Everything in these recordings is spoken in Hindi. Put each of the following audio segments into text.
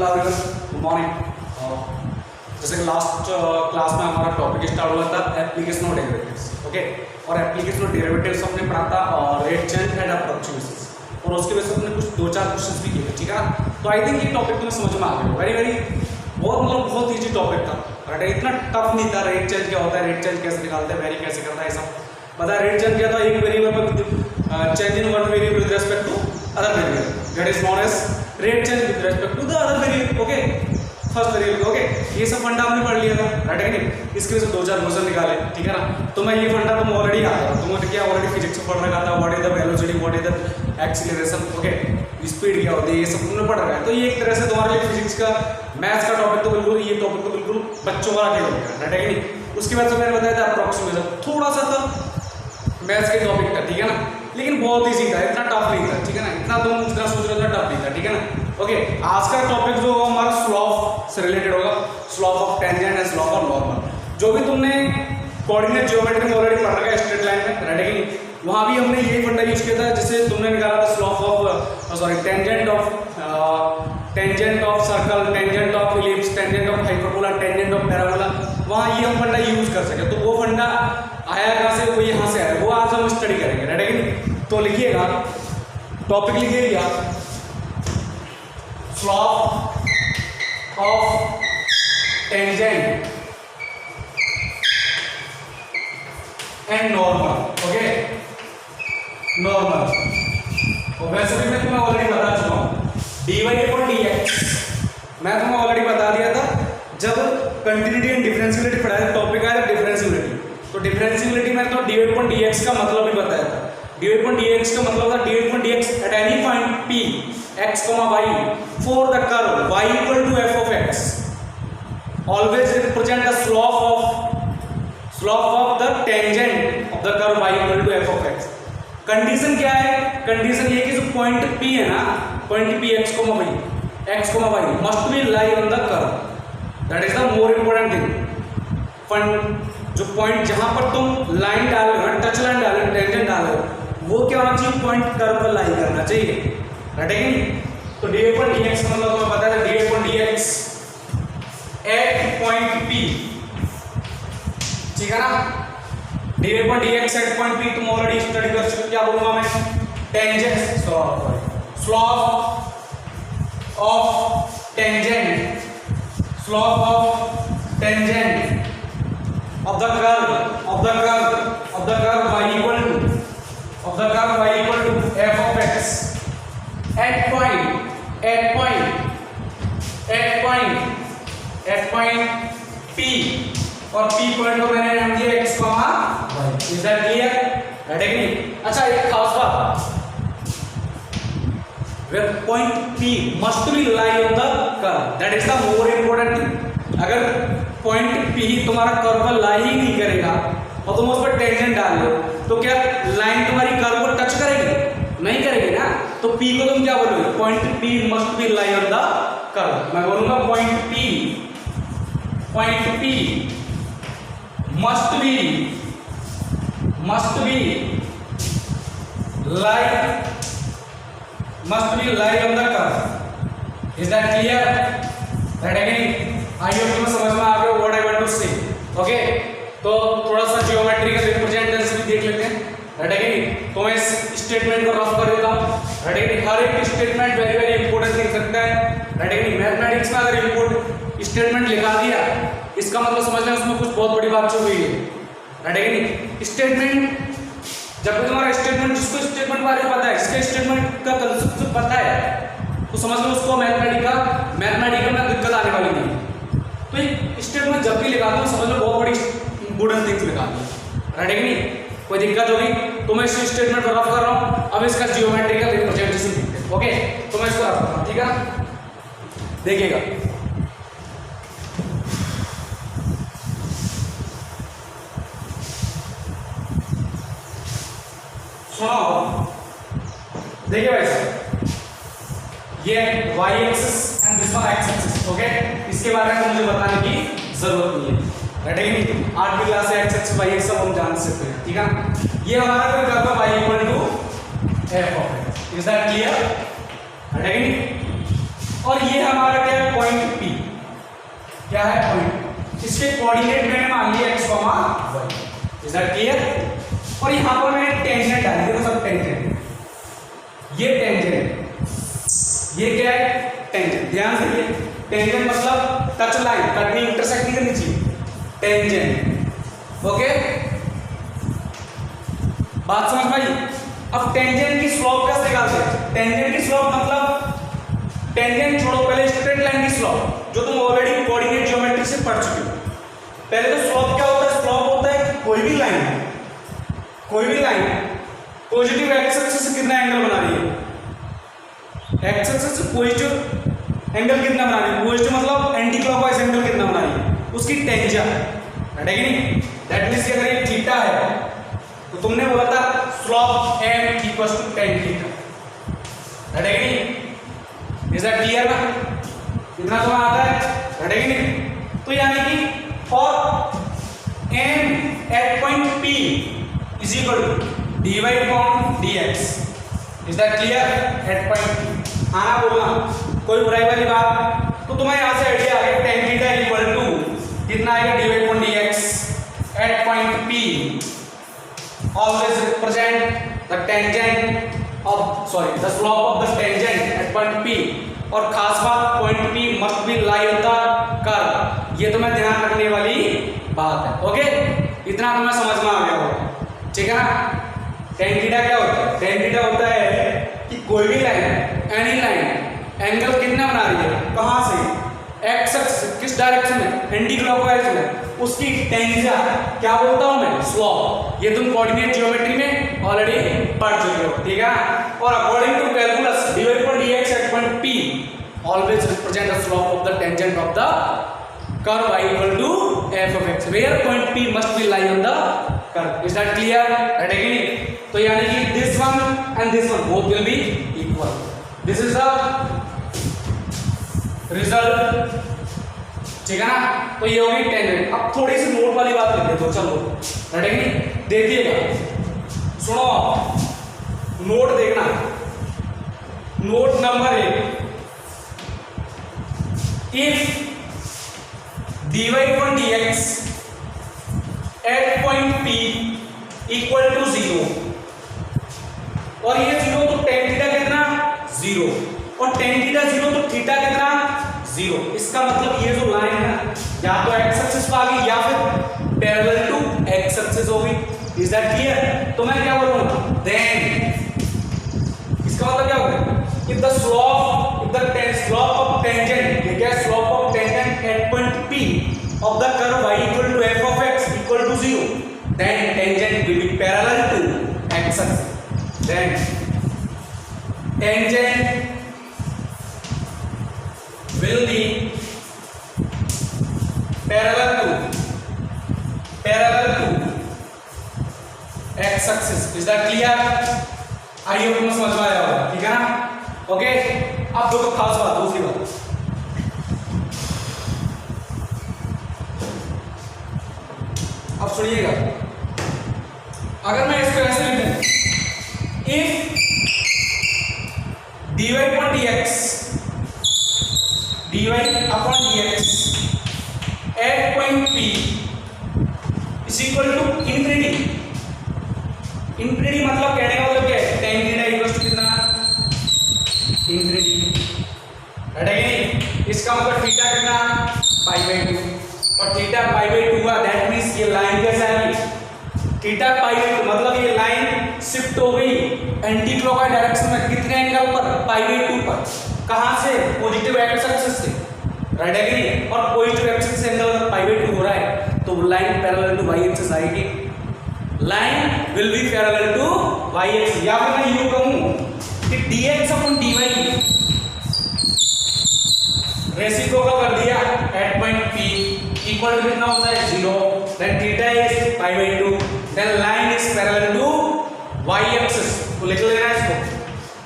Hello everyone, good morning. जैसे कि लास्ट क्लास में हमारा टॉपिक स्टार्ट हुआ था एप्लीकेशन ऑफ डेरिवेटिव्स, ओके। और एप्लीकेशन ऑफ डेरिवेटिव्स हमने पढ़ा था और रेट चेंज एंड अप्रोक्सीमेशंस, और उसके वजह से हमने कुछ 2-4 क्वेश्चंस भी किए थे, ठीक है ना। तो आई थिंक ये टॉपिक तुम्हें समझ में आ गया, वेरी बहुत ईजी टॉपिक था, राइट। इतना टफ नहीं था। रेट चेंज क्या होता है, रेट चेंज कैसे निकालते हैं, वेरी कैसे करता है, सब पता है। रेट चेंज क्या था, एक वेरिएबल पर change in one variable with respect to other variable, that is known as rate change with respect to the other variable, okay, first variable, okay. ये सब फंडा हमने पढ़ लिया था, राइट है नहीं। इसके वजह से 2-4 क्वेश्चन निकाले, ठीक है ना। तो मैं ये फंडा तुम ऑलरेडी आ गया, तुमने क्या ऑलरेडी फिजिक्स में पढ़ रखा था, what is the velocity, what is the acceleration, okay, speed क्या होती है, ये सब तुमने पढ़ रखा है। तो ये एक तरह से तुम्हारे लिए फिजिक्स का, मैथ्स का टॉपिक तो बिल्कुल, ये टॉपिक तो बिल्कुल बच्चों वाला खेल हो गया, राइट है नहीं। उसके बाद से मैंने बताया था अप्रोक्सीमेशन, थोड़ा सा था मैथ्स के टॉपिक का, ठीक है ना, लेकिन बहुत ईजी था, इतना टफ नहीं था, ठीक है ना। इतना तुम इतना सोच रहे थे टफ नहीं था, ठीक है ना, ओके। आज का टॉपिक जो होगा हमारा स्लोप से रिलेटेड होगा, slope of tangent and slope of normal. जो भी तुमने कोऑर्डिनेट ज्योमेट्री में ऑलरेडी पढ़ रखा है स्ट्रेट लाइन में, राइट है कि वहाँ भी हमने यही फंडा यूज किया था, जिससे तुमने निकाला था slope of tangent of circle, tangent of ellipse, tangent of hyperbola, tangent of parabola. वहाँ ये हम फंडा यूज कर सके, तो वो फंडा आया कहाँ से, वो यहाँ से आया, वो आज हम स्टडी करेंगे, राइट है कि नहीं। तो लिखिएगा, टॉपिक लिखिएगा slope of tangent and normal, okay, normal. और वैसे भी मैं तुम्हें ऑलरेडी बता चुका हूँ, dy/dx मैं तुम्हें ऑलरेडी बता दिया था जब कंटिन्यूटी एंड डिफरेंशियलिटी पढ़ाया था, टॉपिक आया था डिफरेंशियलिटी। तो डिफरेंशियलिटी में तो dy/dx का मतलब भी बताया था। dy/dx का मतलब था dy/dx at any point p x, y for the curve y = f of x always represent the slope of the tangent of the curve y = f of x। Condition क्या है, कंडीशन ये कि जो पॉइंट p है ना, point p x, y must be lie on the curve, that is the more important thing। जो पॉइंट जहां पर तुम लाइन डाल रहे हो, टच लाइन डाल रहे हो, टेंजेंट डाल रहे हो, वो क्या होना चाहिए, पॉइंट कर्व पर लाई करना चाहिए, राइट है कि नहीं। तो dy/dx मतलब तुम्हें पता है dy/dx एट पॉइंट p, ठीक है ना। dy/dx एट पॉइंट p तुम ऑलरेडी स्टडी कर चुके हो। क्या बोलूंगा मैं, tangent slope of tangent of the curve y equal to f of x at point p, और p पॉइंट को मैंने नाम दिया x, y। Is that clear, right है कि नहीं। अच्छा, एक खास बात, where point p must be lie on the curve, that is the more important thing। अगर पॉइंट p तुम्हारा कर्व पर लाई ही नहीं करेगा और तुम उस पर टेंजेंट डाल लो, तो क्या लाइन तुम्हारी कर्व को टच करेगी, नहीं करेगी ना। तो p को तुम क्या बोलोगे, point p must be lie on the curve। मैं बोलूंगा point p must be lie on the curve। Is that clear? Right again? I hope तुम्हें समझ में आ गया व्हाट आई वांट टू से, ओके। तो थोड़ा सा ज्योमेट्रिकल रिप्रेजेंटेशन भी देख लेते हैं, राइट है। तो मैं इस स्टेटमेंट को रफ कर देता हूं, राइट है। हर एक स्टेटमेंट वेरी इंपॉर्टेंट दिख सकता है, राइट है। मैथमेटिक्स में अगर इंपॉर्टेंट स्टेटमेंट लिखा दिया, इसका मतलब समझ लें उसमें कुछ बहुत बड़ी बात छुपी है, राइट है। स्टेटमेंट, जब भी तुम्हारा स्टेटमेंट, जिसको स्टेटमेंट बारे में पता है, इसके स्टेटमेंट का कंसेप्ट पता है, तो समझ लो उसको मैथमेटिकल में दिक्कत आने वाली नहीं। तो स्टेटमेंट जब भी लिखा दो, समझ लो बहुत बड़ी इंपॉर्टेंट थिंग्स लिखा दो, राइट है कि नहीं। कोई दिक्कत होगी तो मैं इस स्टेटमेंट को रफ कर रहा हूं, अब इसका जियोमेट्रिकल रिप्रेजेंटेशन देखते हैं, ओके। तो मैं इसको रफ कर रहा हूं, ठीक है, देखिएगा। सुनो, देखिए भाई साहब, ये y axis and this one x axis, okay. इसके बारे में मुझे बताने की जरूरत नहीं है, राइट है कि नहीं। 8वीं क्लास से x एक्सिस y एक्सिस सब हम जान सकते हैं, ठीक है। ये हमारा कोई curve y equal to f of x, is that clear, right है कि नहीं। और ये हमारा क्या है, पॉइंट P, क्या है, पॉइंट। इसके कोऑर्डिनेट मैंने मान लिया x, y। Is that clear? और यहाँ पर मैंने टेंजेंट डाली, देखो सब टेंजेंट, ये टेंजेंट, ये क्या है, टेंजेंट। ध्यान से, ये टेंजेंट मतलब टच लाइन, कट नहीं, इंटरसेक्ट नहीं करनी चाहिए, टेंजेंट। ओके, बात समझ में आई? अब टेंजेंट की स्लोप कैसे निकालते हैं? टेंजेंट की स्लोप मतलब, टेंजेंट छोड़ो, पहले स्ट्रेट लाइन की स्लोप जो तुम ऑलरेडी कोऑर्डिनेट ज्योमेट्री से पढ़ चुके हो। पहले तो स्लोप क्या होता है? स्लोप होता है कि कोई भी लाइन पॉजिटिव एक्स एक्सिस से कितना एंगल बना रही है, एक्स एक्सिस से पॉजिटिव एंगल कितना बना रही है, पॉजिटिव मतलब एंटी क्लॉकवाइज एंगल कितना बना रही है, उसकी टेंजेंट है कि नहीं? दैट मींस कि अगर ये थीटा है तो तुमने बोला था slope m equals to tan theta, है कि नहीं? इज दैट क्लियर ना? इतना तो आता है कि नहीं? तो यानी कि for m at point p is equal to dy upon dx। Is that clear? At point p आना बोलना, कोई बुराई वाली बात? तो तुम्हें यहां से आइडिया आ गया, tan थीटा इक्वल टू कितना आएगा, dy upon dx at point p always represent the tangent of the slope of the tangent at point P। और खास बात, point P must be lie on the curve, ये तो मैं ध्यान रखने वाली बात है। ओके, इतना तो मैं समझ में आ गया होगा, ठीक है ना? tan थीटा क्या होता है? tan थीटा होता है कि कोई भी लाइन, एनी लाइन एंगल कितना बना रही है, कहां से, एक्स एक्सिस, किस डायरेक्शन में, एंटी क्लॉकवाइज में, उसकी टेंजेंट क्या बोलता हूं मैं, स्लोप। ये तुम कोऑर्डिनेट ज्योमेट्री में ऑलरेडी पढ़ चुके हो, ठीक है? और according to calculus dy upon dx at point P always represent the slope of the tangent of the curve y equal to f of x, where point P must be lie on the curve। Is that clear? Right again? तो यानी कि this one and this one both will be equal। This is the result, ठीक है ना? तो ये होगी टेंजेंट। अब थोड़ी सी नोट वाली बात करते हैं, तो चलो रटेंगे, देखिएगा, सुनो, नोट देखना, note number 1, if dy upon dx at point P equal to 0, और ये 0 तो tan थीटा कितना, 0, और tan थीटा 0 तो थीटा कितना, 0। इसका मतलब ये जो लाइन है या तो x एक्सिस पे आ गई या फिर पैरेलल टू x एक्सिस होगी। Is that clear? तो मैं क्या बोलूंगा, देन इसका मतलब क्या होगा, if the slope of tangent, ये क्या है, slope of tangent at point P of the curve y equal to f of x equal to 0, then tangent will be parallel to x axis, then tangent will be parallel to x axis। Is that clear? आइए तुम समझ में आया होगा, ठीक है ना? ओके, अब देखो खास बात, दूसरी बात, अब सुनिएगा, अगर मैं इसको ऐसे लिखूं, if dy upon dx at point P is equal to infinity। Infinity मतलब कहने का मतलब क्या है, tan थीटा इक्वल्स टू कितना, इन्फिनिटी, है कि नहीं? इसका मतलब थीटा कितना, π/2, और थीटा π/2 का दैट मींस ये लाइन कैसे आएगी, थीटा π/2 मतलब ये लाइन शिफ्ट हो गई एंटी क्लॉकवाइज डायरेक्शन में, कितने एंगल पर, π/2 पर, कहां से, पॉजिटिव एक्स एक्सिस से, राइट है कि नहीं? और पॉजिटिव एक्सिस से एंगल π/2 हो रहा है तो वो line parallel to y axis आएगी, line will be parallel to y axis. या फिर मैं यूं कहूं कि dx अपॉन dy रेसिप्रोकल कर दिया at point P equal to कितना होता है, 0, then theta is π/2, then line is parallel to y axis, तो लिख लेना इसको,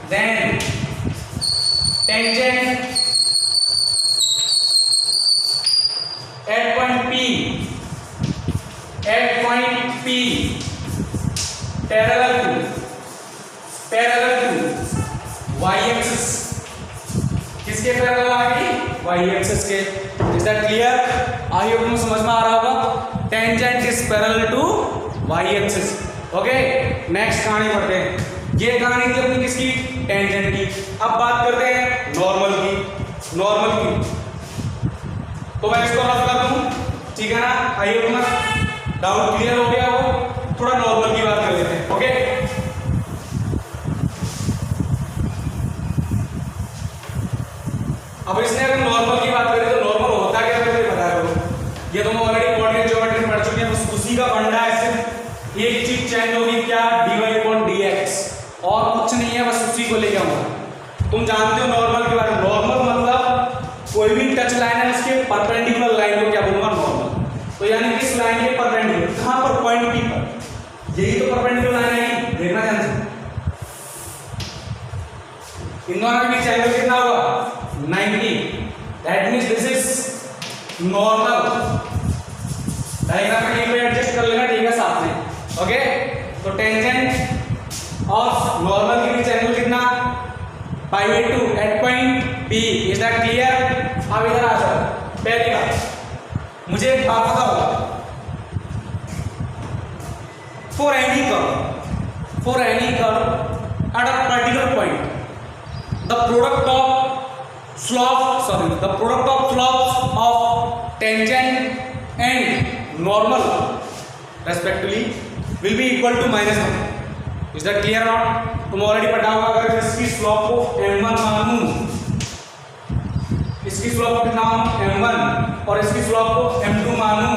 then tangent at point P parallel to y axis, किसके किसके पैरेलल आएगी, वाई एक्सिस के। Is that clear? I hope तुम समझ में आ रहा होगा। Tangent is parallel to y axis. Okay, next कहानी पढ़ते हैं। ये कहानी थी अपनी किसकी, टेंजेंट की। अब बात करते हैं नॉर्मल की। नॉर्मल की तो मैं इसको रफ कर दूं, ठीक है ना? आई होप तुम्हारा डाउट क्लियर हो गया हो। थोड़ा नॉर्मल की बात कर लेते हैं। ओके, अब इसने अगर नॉर्मल की बात करें तो नॉर्मल होता क्या है मुझे बता दो। ये तुम ऑलरेडी कोऑर्डिनेट ज्योमेट्री में पढ़ चुके हैं, बस उसी का फंडा है। सिर्फ एक चीज चेंज होगी, क्या, dy/dx, और कुछ नहीं है, बस उसी को लेके आऊंगा। तुम जानते हो नॉर्मल के बारे में। नॉर्मल मतलब कोई भी टच लाइन है उसके परपेंडिकुलर लाइन को क्या बोलूंगा, नॉर्मल। तो यानी किस लाइन के परपेंडिकुलर, कहां पर, पॉइंट P पर। यही तो परपेंडिकुलर लाइन है, देखना ध्यान से। इन दोनों के बीच एंगल कितना होगा, 90। That means this is normal. Diagram में एक बार एडजस्ट कर लेना, ठीक है, साथ में। ओके, तो टेंजेंट और नॉर्मल के बीच एंगल कितना, π/2 at point P। Is that clear? अब इधर आ जाओ। पहली बात मुझे एक बात बताओ, for any curve at a particular point the product of slopes of tangent and normal respectively will be equal to -1. is that clear or not? तुम ऑलरेडी पढ़ा होगा। अगर इसकी स्लोप को m1 मानूं, इसकी स्लोप को कितना मानूं, m1, और इसकी स्लोप को m2 मानूं,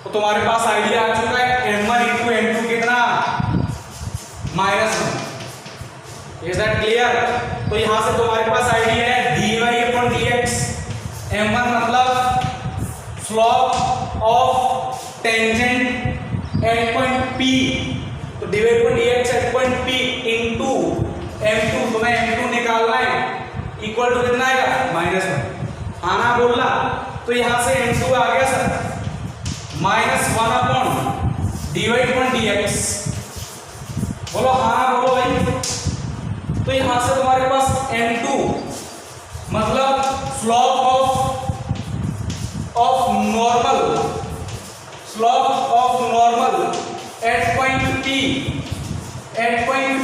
तो तुम्हारे पास आइडिया आ चुका है m1 × m2 कितना, -1। Is that clear? तो यहां से तुम्हारे पास आइडिया है dy/dx। m1 मतलब slope of tangent at point P, तो dy/dx eight point P into m2, तुम्हें m2 निकालना है, इक्वल टू कितना आएगा, -1। आना बोलना, तो यहां से m2 आ गया सर -1/dy/dx। बोलो हाँ, बोलो भाई। तो यहां से तुम्हारे पास m2 मतलब slope of normal at point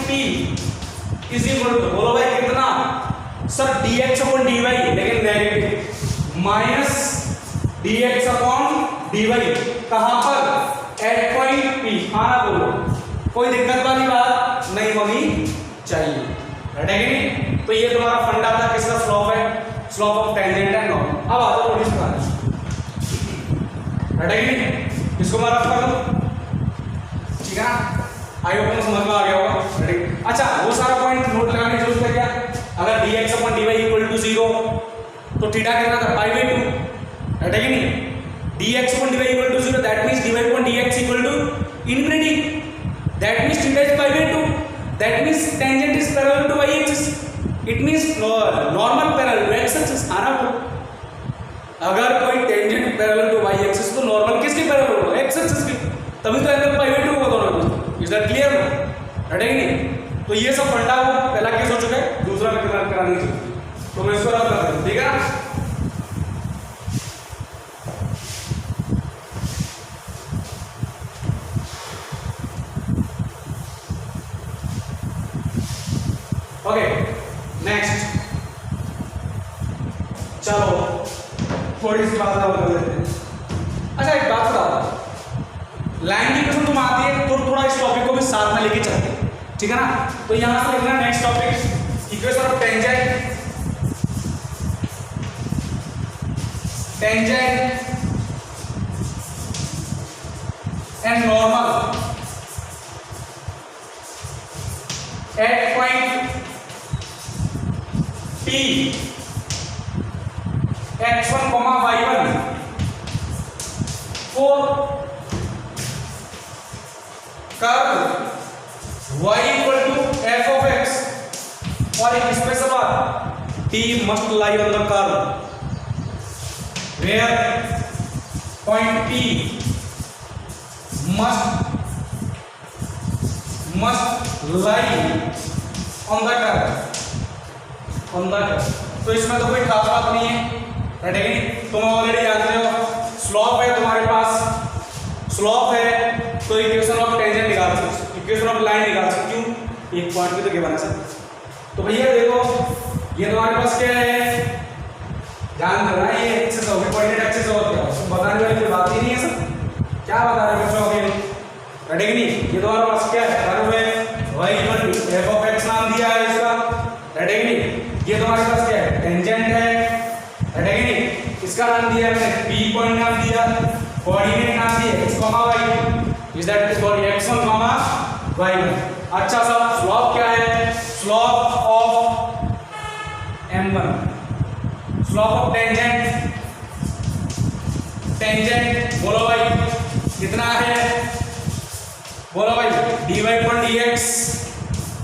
P is equal to, बोलो भाई कितना, सर dx/dy, लेकिन नेगेटिव, -dx/dy कहां पर, एट पॉइंट P। आना बोलो, कोई दिक्कत वाली बात नहीं होनी चाहिए। नहीं? तो ये तुम्हारा फंडा था, किसका स्लोप है, slope of tangent and normal. अब आ जाओ थोड़ी सी बात, इसको मैं रफ कर दूं, ठीक है ना? आई होप समझ में आ गया होगा। अच्छा, वो सारा पॉइंट नोट लगाने की जरूरत है क्या? अगर dx/dy इक्वल टू 0 तो थीटा कितना था, π/2, है कि नहीं? dx/dy equal to 0, that means dy/dx equal to infinity, that means theta is π/2। That means tangent is parallel to y-axis. It means normal parallel to x-axis. आना बोलो। अगर कोई tangent parallel to y-axis तो normal किसके parallel होगा, x-axis की, तभी तो एंगल π/2 होगा दोनों में। Is that clear? है कि नहीं? तो ये सब फंडा हो, पहला केस हो चुका है, दूसरा कराने की जरूरत है। तो मैं इसको रफ कर दूं, ठीक है ना? ओके, नेक्स्ट, चलो थोड़ी सी बात और कर लेते हैं। अच्छा, एक बात बताओ, लाइन की कसम तुम आती है तो थोड़ा इस टॉपिक को भी साथ में लेके चलते हैं, ठीक है ना? तो यहां से लिखना next topic, equation of tangent and normal at point P x1, y1 for curve y equal to f of x, और एक स्पेशल बात, T must lie on the curve where point P must lie on the curve, तो इसमें तो कोई खास बात नहीं है, ठीक है। तुम ऑलरेडी जानते हो स्लोप है तुम्हारे पास, स्लोप है तो इक्वेशन ऑफ टेंजेंट निकाल सकते, इक्वेशन ऑफ लाइन निकाल सकते। क्यों? एक पॉइंट भी तो गिवन है सर। तो भैया देखो ये तुम्हारे पास क्या है, ध्यान देना, ये एक्सिस होगी, कोऑर्डिनेट एक्सिस और क्या है, बताने वाली कोई बात ही नहीं है सर। क्या बता रहे बच्चों अभी, ठीक नहीं? ये तुम्हारे पास क्या है, कर्व है, y equal to f of x नाम दिया है इसका, ठीक नहीं? ये तुम्हारे पास क्या है, टेंजेंट है, ठीक नहीं? इसका नाम दिया है मैंने p पॉइंट नाम दिया, कोऑर्डिनेट नाम दिया x, y, is that for x1, y1। अच्छा साहब स्लोप क्या है, slope of m1, slope of tangent, tangent बोलो भाई कितना है, बोलो भाई dy पर dx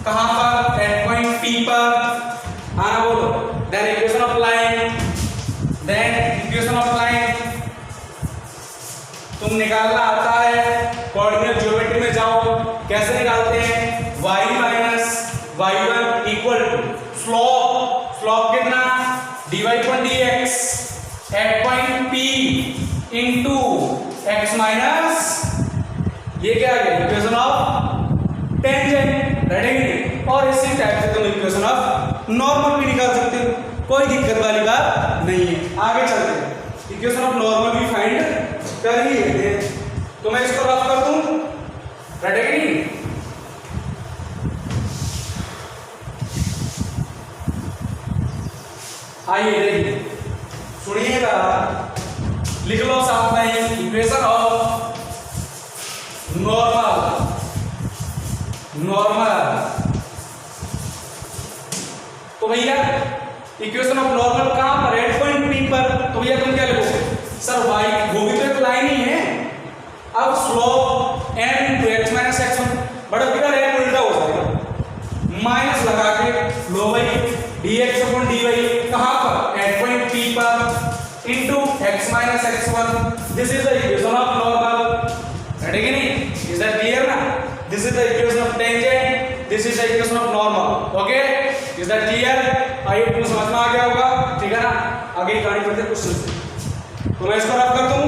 कहां पर, एट पॉइंट p पर, हाँ बोलो। Then equation of line, then equation of line तुम निकालना आता है, कोऑर्डिनेट ज्योमेट्री में जाओ, कैसे निकालते हैं, y minus y1 equal to slope, slope कितना, dy पर dx at point p into x minus, ये क्या आ गया, इक्वेशन ऑफ टेंजेंट, रेडी। और इसी टाइप से तुम इक्वेशन ऑफ नॉर्मल भी निकाल सकते हो, कोई दिक्कत वाली बात नहीं है। आगे चलते हैं, इक्वेशन ऑफ नॉर्मल भी फाइंड कर ही लेते हैं। तो मैं इसको रफ कर दूं, रेडी। आइए देखिए, सुनिएगा, लिख लो साथ में, इक्वेशन ऑफ नॉर्मल, नॉर्मल। तो भैया इक्वेशन ऑफ नॉर्मल कहां पर, एट पॉइंट p पर। तो भैया तुम क्या लिखोगे, सर y वो भी तो एक लाइन ही है, अब slope n into x minus x1, बड़ा बेटा रेट उल्टा हो जाएगा, माइनस लगा के लो भाई dx अपॉन dy कहां पर, एट पॉइंट p पर into x minus x1, this is the equation of normal, ठीक है नहीं? इज दैट क्लियर ना? This is the equation of tangent, this is the equation of normal, okay? Is that clear? I तुम समझ में आ गया होगा, ठीक है ना? आगे कहानी पढ़ते क्वेश्चन से। तो मैं इसको रफ कर दूं,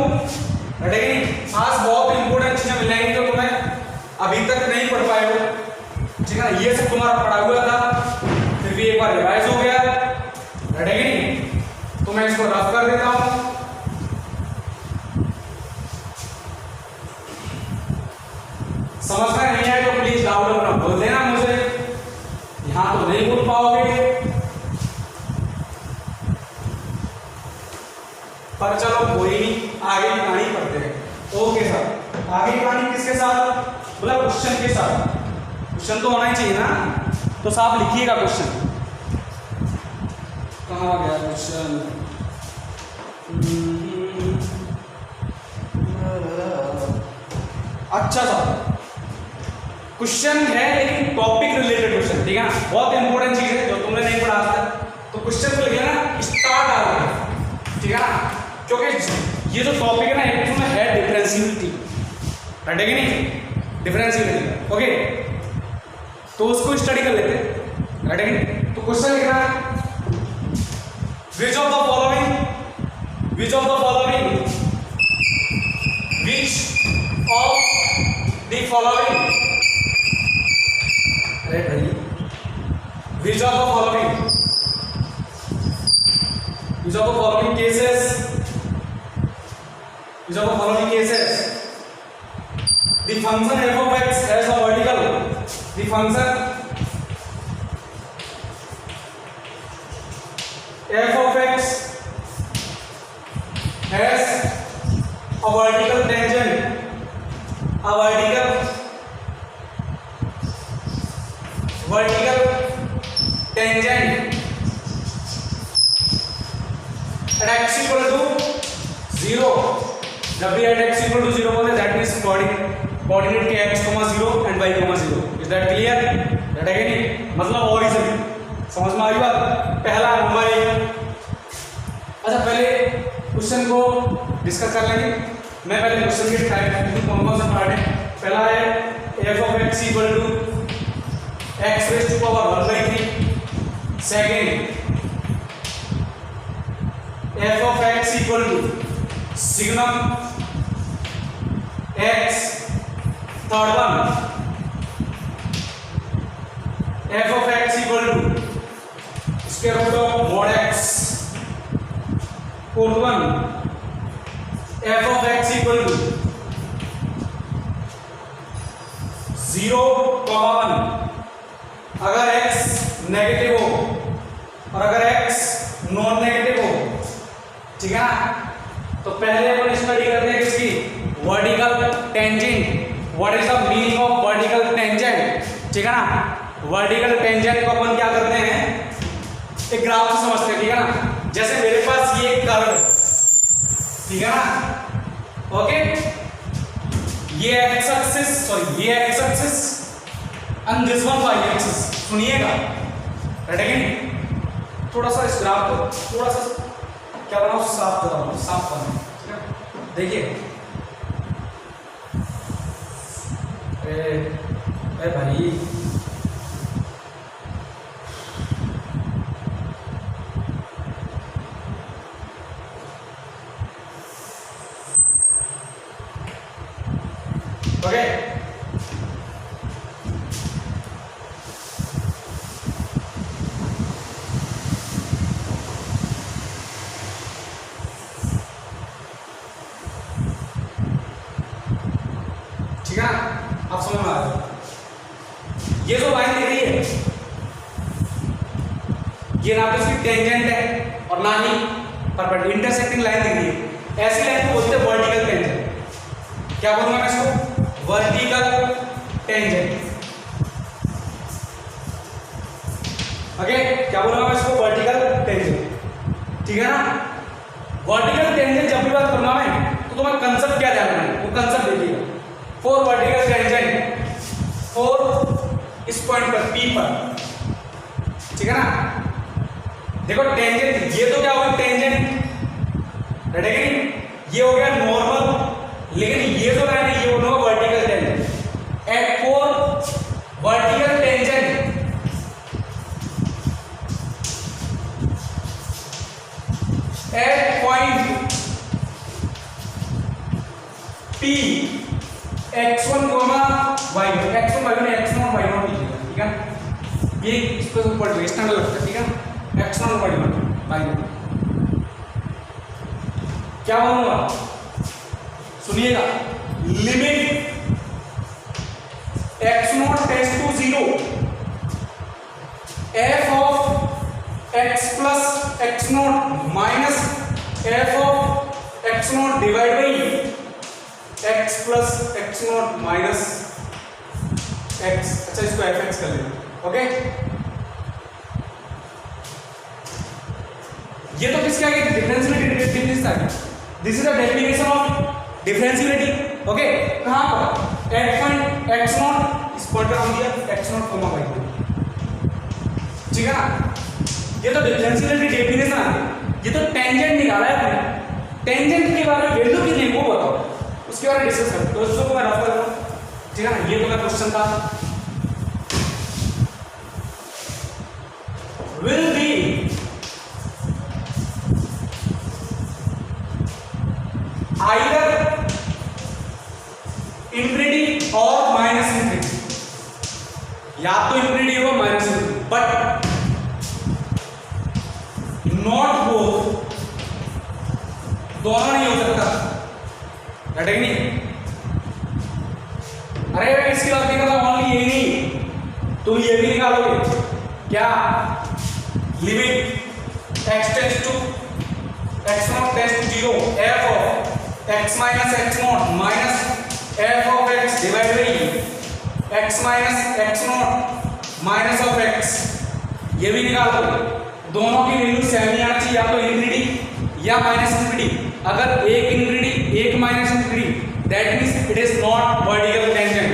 ठीक है नहीं? आज बहुत इंपॉर्टेंट चीजें मिलेंगी जो तुम्हें अभी तक नहीं पढ़ पाए हो, ठीक है ना? ये सब तुम्हारा पढ़ा हुआ था, फिर भी एक बार रिवाइज हो गया, ठीक है नहीं? तो मैं इसको रफ कर देता हूं। समझ में नहीं आए तो प्लीज डाउट अपना बोल देना मुझे, यहां तो नहीं बोल पाओगे, पर चलो कोई नहीं, आगे की कहानी पढ़ते हैं। ओके सर, आगे की कहानी किसके साथ, बोला क्वेश्चन के साथ। क्वेश्चन तो होना ही चाहिए ना, तो साहब लिखिएगा क्वेश्चन, कहाँ गया क्वेश्चन, अच्छा सर क्वेश्चन है लेकिन टॉपिक रिलेटेड क्वेश्चन, ठीक है ना? बहुत इंपॉर्टेंट चीज है जो तुमने नहीं पढ़ा था, तो क्वेश्चन को लिख लेना स्टार्ट आउट, ठीक है ना? क्योंकि ये जो टॉपिक है ना एक्चुअली में है डिफरेंशियलिटी, ठीक है नहीं? डिफरेंशियलिटी, ओके? तो उसको स्टडी कर लेते हैं, ठीक है? तो क्वेश्चन लिखना है, which of the following, which of the following, which of the following, अरे भाई, which of the following, which of the following cases, which of the following cases, the function f of x has a vertical, the function f of x has a vertical tangent, a vertical tangent at x equal to 0, जब भी at x equal to 0 बोले that means coordinate के x, 0 and y, 0, is that clear? that है नहीं, मतलब origin, समझ में आ रही बात? पहला नंबर। अच्छा पहले क्वेश्चन को डिस्कस कर लेंगे, मैं पहले क्वेश्चन के टाइप कौन कौन सा पार्ट है। पहला है f of x equal to x raised to power 1/3, second F of X equal to signum X, third one F of X equal to square root of mod X, fourth one F of X equal to 0,1 अगर x नेगेटिव हो और अगर x नॉन नेगेटिव हो, ठीक है ना। तो पहले अपन स्टडी करते हैं किसकी, vertical tangent. What is the meaning of vertical tangent, ठीक है ना। वर्टिकल टेंजेंट को अपन क्या करते हैं, एक ग्राफ से समझते हैं, ठीक है ना। जैसे मेरे पास ये कर्व है, ठीक है ना, ओके, ये एक्स एक्सिस, सॉरी ये X axis and this one Y axis. सुनिएगा, रेडी, थोड़ा सा इस ग्राफ को थोड़ा सा क्या बनाओ, साफ कराओ, साफ करना, ठीक है। देखिए अरे भाई ओके, ठीक है ना। आप समझ में आ रहा है, ये जो लाइन दिख रही है ये ना तो इसकी टेंजेंट है और ना ही परपेंडिकुलर, इंटरसेक्टिंग लाइन दिख रही है। ऐसी लाइन को बोलते हैं वर्टिकल टेंजेंट। क्या बोलूंगा मैं इसको, वर्टिकल टेंजेंट, ओके। क्या बोलूंगा मैं इसको, वर्टिकल टेंजेंट, ठीक है ना। वर्टिकल टेंजेंट जब भी बात करूंगा मैं तो तुम्हें कंसेप्ट क्या ध्यान रखना है, वो कंसेप्ट देखिएगा। फॉर वर्टिकल टेंजेंट, फॉर इस पॉइंट पर P पर, ठीक है ना। देखो टेंजेंट, ये तो क्या होगा टेंजेंट, रेडी, ये हो गया नॉर्मल, लेकिन ये जो लाइन है ये होगा vertical tangent. At for vertical tangent at point P x1, y1, x1 y1 x0 y0 लीजिएगा, ठीक है। ये इस पर ऊपर स्टैंडर्ड लगता है, ठीक है। x0 y1 क्या बोलूंगा, सुनिएगा, limit x0 tends to 0 f of x plus x0 minus f of x0 divide by x plus x0 minus x। अच्छा, इसको fx कर लेना, ओके। ये तो किसके आगे, डिफरेंशिएबिलिटी डिफिनेशन आ गया। This is the definition of differentiability, okay. कहां पर, एट पॉइंट x0, इस पॉइंट पर हम दिया x0, y0, ठीक है ना। ये तो डिफरेंशिएबिलिटी डेफिनेशन आ गया। ये तो टेंजेंट निकाला है आपने, टेंजेंट के बारे में वैल्यू कितनी है वो बताओ, उसके बारे में डिस्कस करें। दोस्तों को मैं रफ कर रहा हूं, ठीक है ना। ये तो मेरा क्वेश्चन था, विल बी आइदर इंफिनिटी और माइनस इंफिनिटी, या तो इंफिनिटी होगा minus infinity, but not both, दोनों नहीं हो सकता, घटेगी नहीं। अरे इसकी बात नहीं करता, ओनली यही नहीं, तुम ये भी निकालोगे क्या, limit x tends to x0 tends to 0 f of x minus x0 minus f of x divide by x minus x0 minus of x, ये भी निकालोगे। दोनों की वैल्यू सेम ही आना चाहिए, या तो इंफिनिटी या माइनस इंफिनिटी। अगर एक इंफिनिटी एक minus infinity, that means it is not vertical tangent,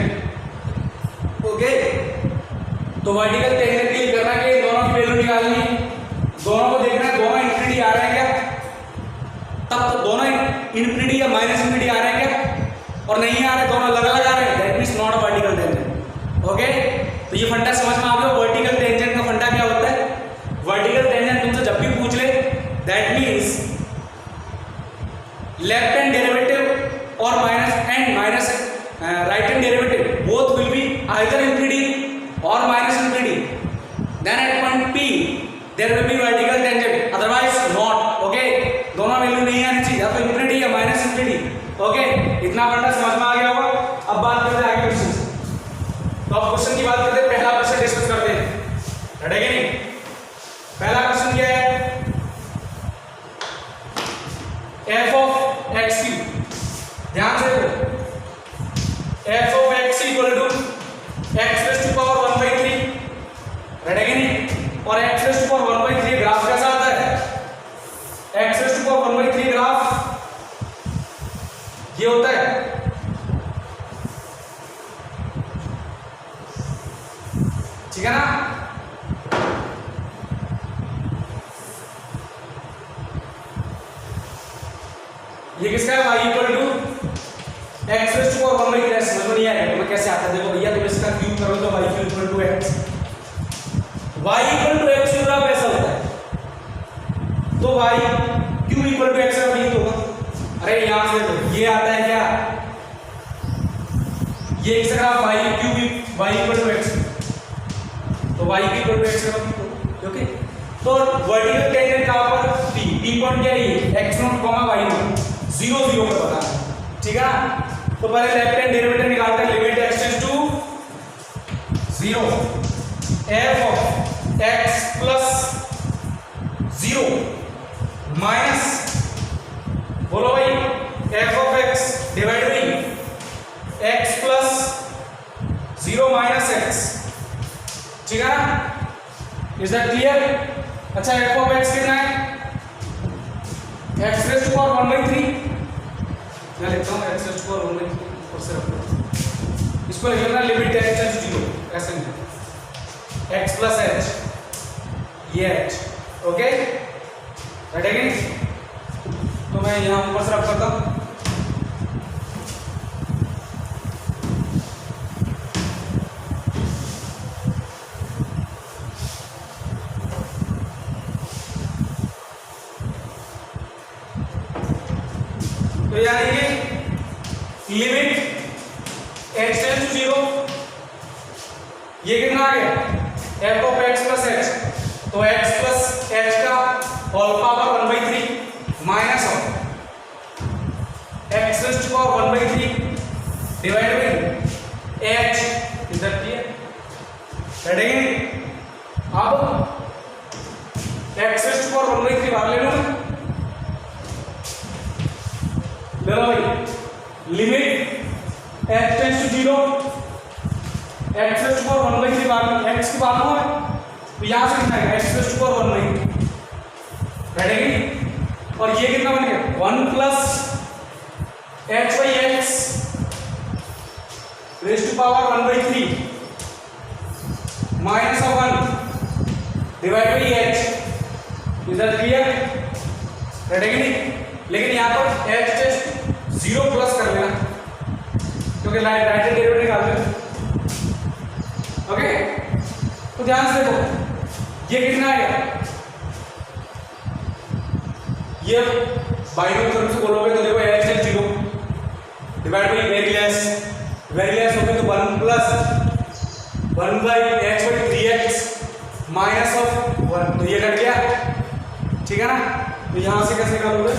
okay. तो वर्टिकल टेंजेंट के लिए करना है, दोनों की वैल्यू निकालनी है, दोनों को देखना है दोनों इंफिनिटी आ रहे हैं क्या, तब तो दोनों इंफिनिटी या माइनस इंफिनिटी आ रहे हैं क्या, और नहीं आ रहे, दोनों अलग अलग आ रहे हैं, that means not vertical tangent, okay. तो ये फंडा समझ में आ गया, वर्टिकल टेंजेंट का फंडा क्या होता है। वर्टिकल टेंजेंट तुमसे जब भी पूछ ले, that means left hand derivative और minus right hand derivative both will be either infinity और minus infinity, then at point P there will be vertical tangent, otherwise not. Okay, दोनों वैल्यू नहीं आनी चाहिए, या तो इंफिनिटी या माइनस इंफिनिटी। ओके, इतना पढ़ना समझ में आ गया होगा। अब बात करते हैं आगे क्वेश्चन। तो अब क्वेश्चन की बात करते हैं, पहला क्वेश्चन डिस्कस करते हैं, रेडी कि नहीं? पहला क्वेश्चन क्या है? f of x cube, ध्यान से देखो, f of x equal to x raise to power 1/3, ready कि नहीं? और x raise to power 1/3 graph कैसा आता है? x raise to power 1/3 graph ये होता है, ठीक है ना? ये किसका है? y equal to x raise to power 1/3। समझ में नहीं आया तुम्हें कैसे आता है? देखो भैया, तुम इसका क्यूब करो तो y cube equal to x, y equal to x graph ऐसा होता है, तो y cube equal to x का भी होगा। अरे यहां से तो ये आता है क्या? ये x graph y cube y equal to x, तो y इक्वल टू x का भी। ओके, तो वर्टिकल टेंजेंट कहां पर? P पॉइंट क्या है? x0, y0, 0 0 पर बताना है, ठीक है ना? तो पहले लेफ्ट हैंड डेरिवेटिव निकालते हैं, limit x tends to 0, f of x plus 0 minus, बोलो भाई, f of x divide by x plus 0 minus x, ठीक है ना? Is that clear? अच्छा, f ऑफ x कितना है? x रेज़ टू पावर 1/3, मैं लिखता हूँ x रेज़ टू पावर 1/3 ऊपर से रखो, इसको लिख लेना लिमिट x टेंड्स टू 0, ऐसे नहीं, x प्लस h, ये h। Okay, ready? तो मैं यहाँ ऊपर से रख करता हूँ, तो यानी कि लिमिट x टेंड्स टू 0, ये कितना आ गया? f of x plus h, तो x प्लस h का whole power 1/3 minus of x raise to power 1/3 divide by h, is that clear? Ready? अब x रेज़ टू पावर 1/3 बाहर ले लो, ले लो भाई, limit x tends to 0, x raise to power 1/3 बाहर, x की बात हो तो यहां से कितना है? x raise to power 1/3, ready? और ये कितना बन गया? 1 plus h by x raise to power 1/3 minus of 1 divide by h, is that clear? Ready? लेकिन यहाँ पर h टेस्ट 0 प्लस कर लेना, क्योंकि राइट हैंड डेरिवेटिव निकालते हैं। ओके, तो ध्यान से देखो, ये कितना आएगा? ये बाइनोमियल थ्योरम से बोलोगे तो देखो h tends 0 divide by very less हो गई, तो 1 plus 1 by h by 3x minus of 1, तो ये कट गया, ठीक है ना? तो यहां से कैसे निकालोगे?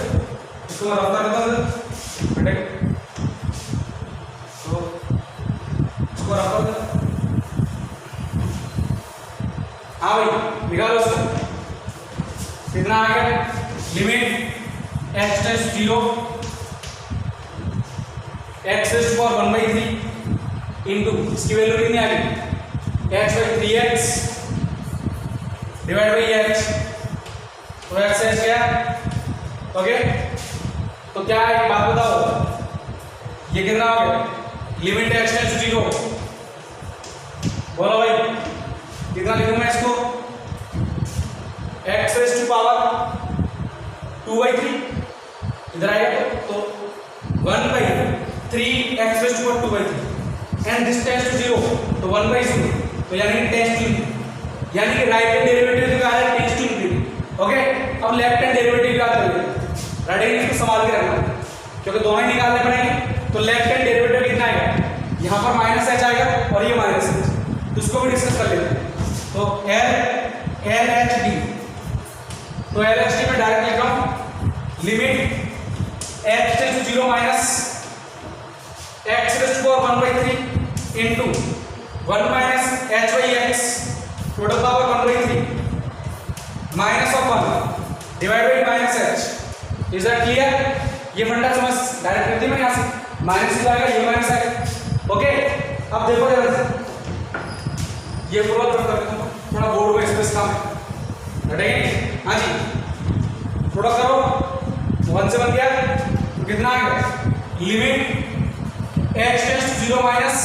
इसको मैं रफ्ता करता हूँ, बेटे, तो इसको रफ्ता करता, हाँ भाई निकालो इसको, कितना आ गया? Limit x tends to 0, x raise to power 1/3 into, इसकी वैल्यू कितनी आ गई? x by 3x divide by h, तो x h क्या? ओके, तो क्या है? एक बात बताओ, ये कितना हो गया? लिमिट x टेंड्स टू 0, बोलो भाई, कितना लिखूं मैं इसको? x रेज़ टू पावर 2/3, इधर आएगा तो 1/3 x raise to power 2/3 and this tends to 0, तो 1/0, तो यानी कि टेंड्स टू, यानी कि राइट हैंड डेरिवेटिव का है टेंड्स टू। ओके, अब लेफ्ट हैंड डेरिवेटिव का करेंगे, रेडी? इसको संभाल के रखना, क्योंकि दोनों ही निकालने पड़ेंगे। तो लेफ्ट हैंड डेरिवेटिव कितना आएगा, यहाँ पर माइनस एच आएगा और ये माइनस एच, उसको भी डिस्कस कर लेते हैं। तो एल एच डी, तो एल एच डी में डायरेक्ट लिख रहा हूँ limit H tends to 0 minus X raise to power 1/3 into 1 minus H by X to the power 1/3 minus of 1 divide by minus H. Is that clear? ये फंडा समझ डायरेक्ट करते हैं यहाँ से माइनस ही आएगा, ये माइनस आएगा। ओके, अब देखो ये पूरा थोड़ा बोर्ड में स्पेस काम है, हटेंगे। हाँ जी, थोड़ा करो। 1 से बन गया तो कितना आएगा, limit H tends to 0 minus,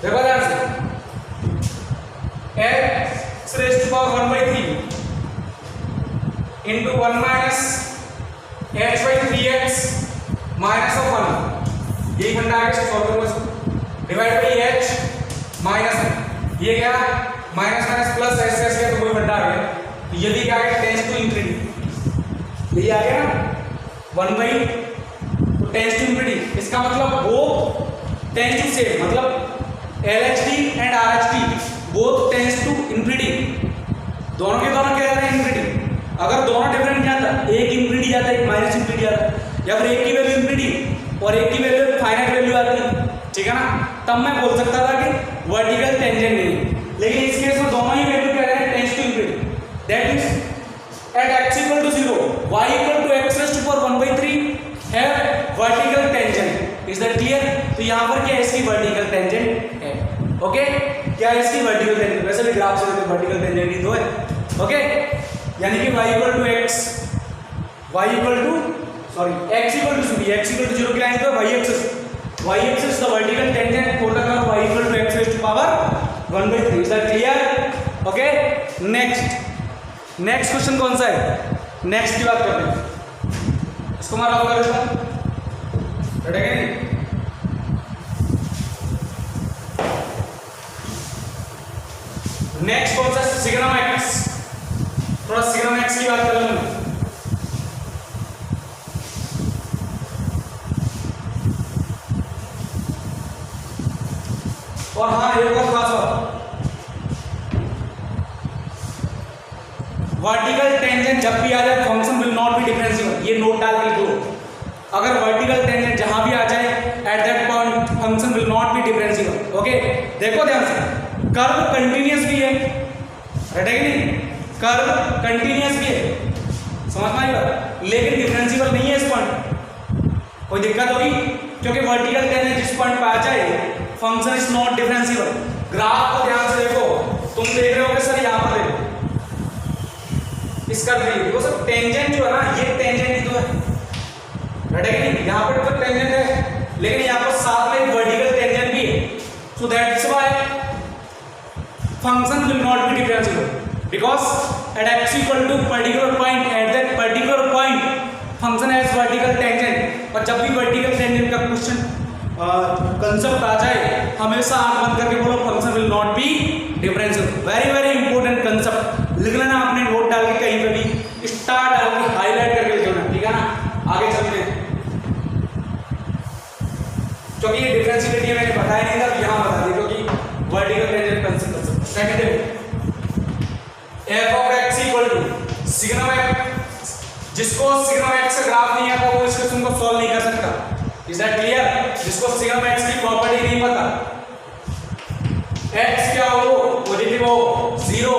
देखो ध्यान से, x raise to power 1/3 into 1 minus H by 3x minus of 1, यही फंडा आएगा, सॉल्व करो, डिवाइड बाई एच माइनस, ये क्या माइनस माइनस प्लस ऐसे ऐसे तो कोई फंडा आ गया। तो ये भी क्या है, टेंस टू इंफिनिटी, यही आ गया ना 1 बाई, तो टेंस टू इंफिनिटी, इसका मतलब वो टेंस टू सेम, मतलब L H D and R H D both tends to infinity, दोनों के दोनों क्या रहते हैं इंफिनिटी। अगर दोनों डिफरेंट जाता, एक इंफिनिटी जाता है एक माइनस इंफिनिटी जाता, या फिर एक की वैल्यू इंफिनिटी और एक की वैल्यू फाइनाइट वैल्यू आती, ठीक है ना, तब मैं बोल सकता था कि वर्टिकल टेंजेंट नहीं। लेकिन इस केस में दोनों ही वैल्यू क्या है, tends to infinity, that is at x equal to 0 y equal to x raise to power 1/3 है vertical tangent. Is that clear? तो यहाँ पर क्या इसकी वर्टिकल टेंजेंट है। ओके, क्या इसकी वर्टिकल टेंजेंट, वैसे भी ग्राफ से वर्टिकल टेंजेंट ही तो है। ओके, यानी कि y equal to x, y equal to sorry x equal to 0, x equal to 0 क्या है, तो y axis the vertical tangent fold कर y equal to x raise to power 1/3। Is that clear? Okay, next question कौन सा है, नेक्स्ट की बात करते हैं, इसको मैं रफ कर देता हूं, बैठेगा नहीं। नेक्स्ट कौन सा, सिग्नम एक्स, थोड़ा सिग्नम एक्स की बात कर लूंगा। और हाँ, एक और खास बात, वर्टिकल टेंजेंट जब भी आ जाए function will not be differentiable, ये नोट डाल के दो, अगर वर्टिकल टेंजेंट जहां भी आ जाए at that point function will not be differentiable. Okay, देखो ध्यान से, कर्व कंटीन्यूअस भी है, रटेगा नहीं, कर्व कंटीन्यूअस भी है, समझ में आएगा, लेकिन डिफरेंशिएबल नहीं है इस पॉइंट। कोई दिक्कत होगी, क्योंकि वर्टिकल टेंजेंट जिस पॉइंट पर आ जाए function is not differentiable. Graph को ध्यान से देखो, तुम देख रहे हो कि सर यहाँ पर देखो इसका देखो सर, टेंजेंट जो है ना, ये टेंजेंट ही तो है, रटेगा नहीं, यहाँ पर तो टेंजेंट है, लेकिन यहाँ पर साथ में एक वर्टिकल टेंजेंट भी है। So that's why function will not be differentiable because at x equal to particular point, at that particular point function has vertical tangent. और जब भी वर्टिकल टेंजेंट का क्वेश्चन कंसेप्ट आ जाए, हमेशा आंख बंद करके बोलो function will not be differentiable. Very very important concept, लिख लेना आपने नोट डाल के, कहीं पे भी स्टार डाल के हाईलाइट करके लिख लेना, ठीक है ना। आगे चलते हैं, क्योंकि ये डिफरेंशिएबिलिटी मैंने बताया नहीं था, यहाँ बता दी, क्योंकि vertical tangent concept. Second, f of x equal to signum x, जिसको सिग्नम x का ग्राफ नहीं आता वो इस क्वेश्चन को सॉल्व नहीं कर सकता। Is that clear? जिसको सिग्नम x की प्रॉपर्टी नहीं पता, x क्या हो पॉजिटिव हो 0,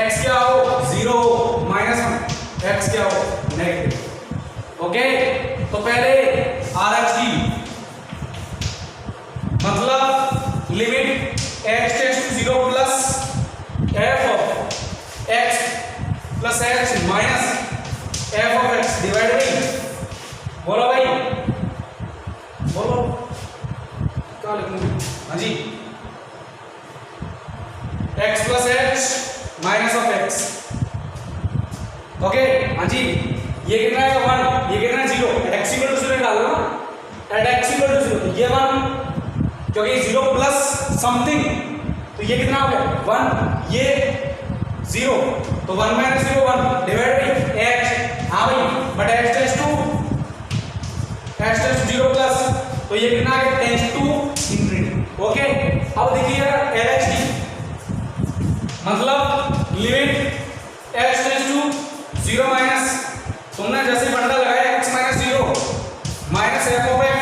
x क्या हो 0 -1, x क्या हो नेगेटिव। ओके, तो पहले RHD मतलब limit x tends to 0 plus f of x plus h minus f of x divide by, बोलो भाई बोलो क्या लिखूं, हाँ जी, x plus h minus of x। Okay, हाँ जी, ये कितना है 1, ये कितना है 0, एट x इक्वल टू 0 डाल दो ना, एट x इक्वल टू 0, ये 1, क्योंकि 0 प्लस समथिंग, तो ये कितना हो गया 1, ये 0, तो 1 माइनस 0 1 डिवाइड बाई h। हाँ भाई, but h tends to x tends to 0 plus, तो ये कितना है टेंस टू इंफिनिटी। ओके, अब देखिए LHD मतलब limit x tends to 0 minus, तुमने जैसे फंडा लगाया x minus 0 minus f of x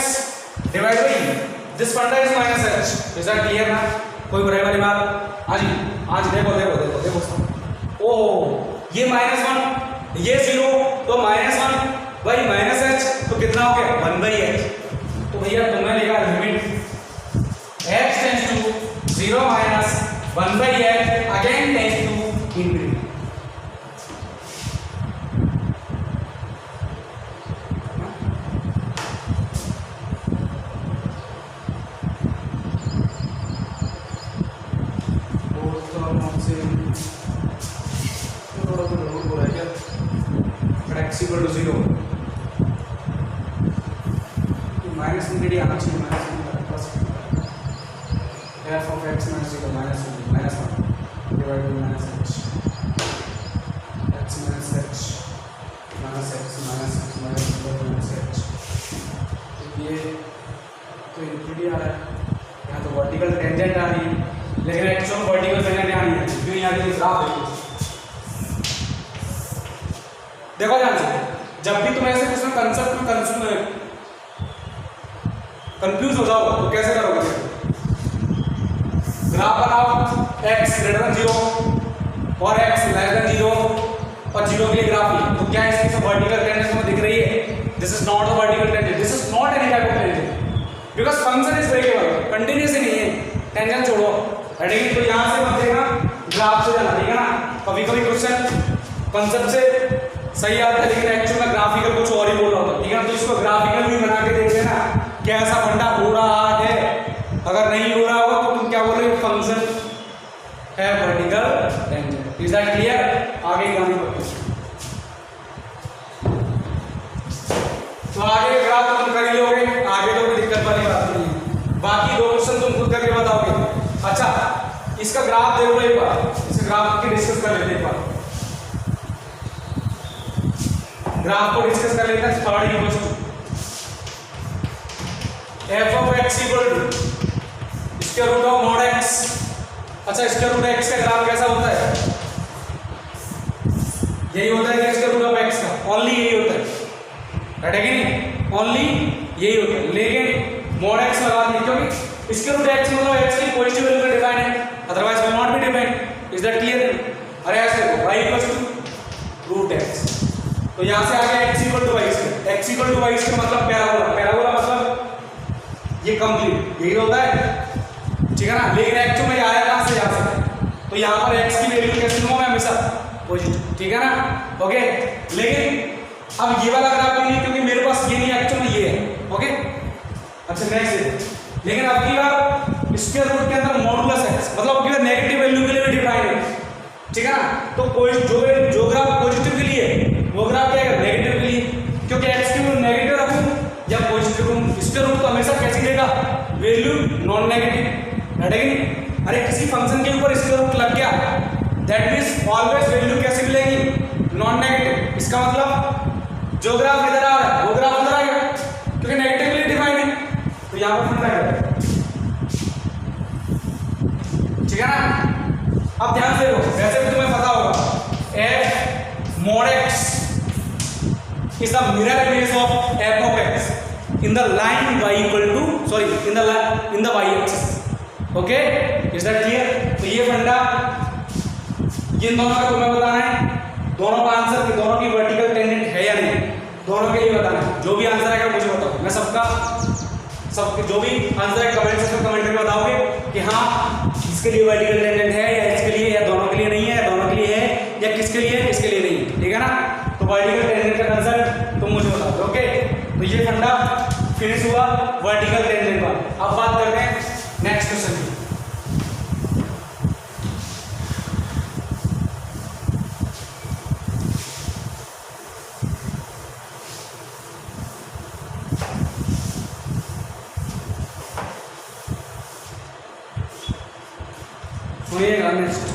divide by this फंडा is minus h। Is that clear ना? कोई बुराई वाली बात? हाँ जी, आज देखो देखो देखो देखो, ओ ये -1 ये 0 तो -1 बाई माइनस h तो कितना हो गया 1 बाई h। तो भैया तुमने लिखा limit x tends to 0 minus 1 by h again tends to infinity. x equal to 0 minus infinity आना चाहिए, minus infinity plus f of x minus 0 minus 1 divided by minus h x minus h minus x minus x minus 0 minus h। ये तो इंफिनिटी आ रहा है, यहाँ तो वर्टिकल टेंजेंट आ रही है, लेकिन एक्चुअल वर्टिकल टेंजेंट यहाँ नहीं है क्योंकि यहाँ की ग्राफ देखो। देखो ध्यान से, जब भी तुम ऐसे कुछ कंसेप्ट में कंफ्यूज हो जाओ तो कैसे करोगे? ग्राफ बनाओ x ग्रेटर देन 0 और x लेस देन 0 और 0 के लिए ग्राफ ली, तो क्या इसकी सब वर्टिकल टेंजेंट तुम्हें दिख रही है? This is not a vertical tangent, this is not any type of tangent because function is variable, continuous ही नहीं है। टेंजेंट छोड़ो, लेकिन तो यहां से मत देखना, ग्राफ से जाना, ठीक है ना? कभी कभी क्वेश्चन कंसेप्ट से सही आता है लेकिन एक्चुअल में ग्राफिकल कुछ और ही बोल रहा होता है, ठीक है? तो इसको ग्राफिकल भी बना के देख लेना क्या ऐसा फंडा हो रहा है। अगर नहीं हो रहा होगा तो तुम क्या बोल रहे हो? फंक्शन है vertical tangent. Is that clear? आगे गाने बढ़ते हैं, तो आगे ग्राफ तुम कर ही लोगे, आगे तो कोई दिक्कत वाली बात नहीं है। बाकी दो क्वेश्चन तुम खुद करके बताओगे। अच्छा, इसका ग्राफ देखो एक बार, इसका ग्राफ की डिस्कस कर लेते हैं एक बार। ग्राफ को डिस्कस कर लेते हैं। Third equation f of x equal to square root of mod x। अच्छा, स्क्वायर रूट x का ग्राफ कैसा होता है? यही होता है कि स्क्वायर रूट ऑफ x का ओनली यही होता है, राइट है कि नहीं? ओनली यही होता है, लेकिन mod x लगा दिए क्योंकि स्क्वायर रूट x मतलब x की पॉजिटिव वैल्यू में डिफाइन है, otherwise will not be defined. Is that clear? अरे ऐसे y equal to root x, तो यहां से आ गया x equal to y square. x equal to y square मतलब पैराबोला, पैराबोला मतलब ये कंप्लीट यही होता है, ठीक है ना? लेकिन एक्चुअल में आया कहां से? यहां से, तो यहां पर x की वैल्यू कैसे लूंगा मैं? हमेशा पॉजिटिव, ठीक है ना? ओके, लेकिन अब ये वाला ग्राफ नहीं क्योंकि मेरे पास ये नहीं, एक्चुअल में ये है। ओके, अच्छा नेक्स्ट, लेकिन अब की बार स्क्वायर रूट के अंदर मॉडुलस x मतलब अब की बार नेगेटिव वैल्यू के लिए भी डिफाइन है, ठीक है ना? तो कोई जो ग्राफ पॉजिटिव के लिए वो ग्राफ क्या है? नेगेटिव के लिए, क्योंकि x की वैल्यू नेगेटिव रखूं या पॉजिटिव रखूं, स्क्वायर रूट तो हमेशा कैसे देगा? वैल्यू नॉन नेगेटिव, राइट है कि नहीं? अरे किसी फंक्शन के ऊपर स्क्वायर रूट लग गया, दैट मींस ऑलवेज वैल्यू कैसे मिलेगी? Non negative. इसका मतलब जो ग्राफ इधर आ रहा है वो ग्राफ उधर आएगा क्योंकि नेगेटिव के लिए डिफाइन है, तो यहां पर फंडा है, ठीक है ना? अब ध्यान से देखो, वैसे भी तुम्हें पता होगा f mod x is the mirror image of f of x in the line y equal to in the y axis। Okay, is that clear? तो ये फंडा इन दोनों का तुम्हें बताना है, दोनों का आंसर कि दोनों की वर्टिकल टेंजेंट है या नहीं, दोनों के लिए बताना है। जो भी आंसर आएगा मुझे बताओ, मैं सबके जो भी आंसर है कमेंट सेक्शन में कमेंट करके बताओगे कि हाँ इसके लिए वर्टिकल टेंजेंट है या इसके लिए, या दोनों के लिए नहीं है, दोनों के लिए है, या किसके लिए है किसके लिए नहीं, ठीक है ना? तो वर्टिकल टेंजेंट का कंसेप्ट तुम मुझे बताओ। ओके, तो ये फंडा फिनिश हुआ वर्टिकल टेंजेंट का। अब बात करते हैं नेक्स्ट क्वेश्चन की। सुनिएगा next,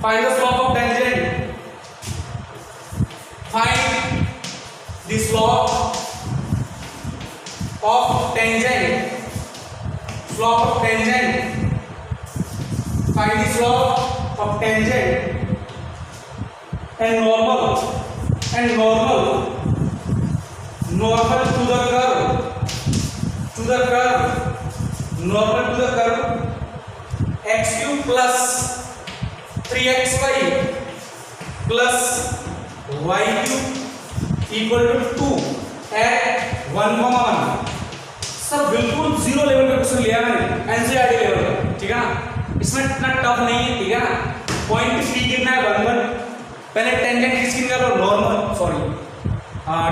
find the slope of tangent, find the slope of tangent, slope of tangent, find the slope of tangent and normal to the curve, normal to the curve x cube plus 3xy plus y cube equal to 2 at 1,1। सब बिल्कुल जीरो लेवल पे क्वेश्चन लिया मैंने, एनसीईआरटी लेवल पे, ठीक है ना, इसमें इतना टफ नहीं है, ठीक है ना। पॉइंट पी कितना है 1,1। पहले टेंजेंट किसकी निकालो, नॉर्मल, सॉरी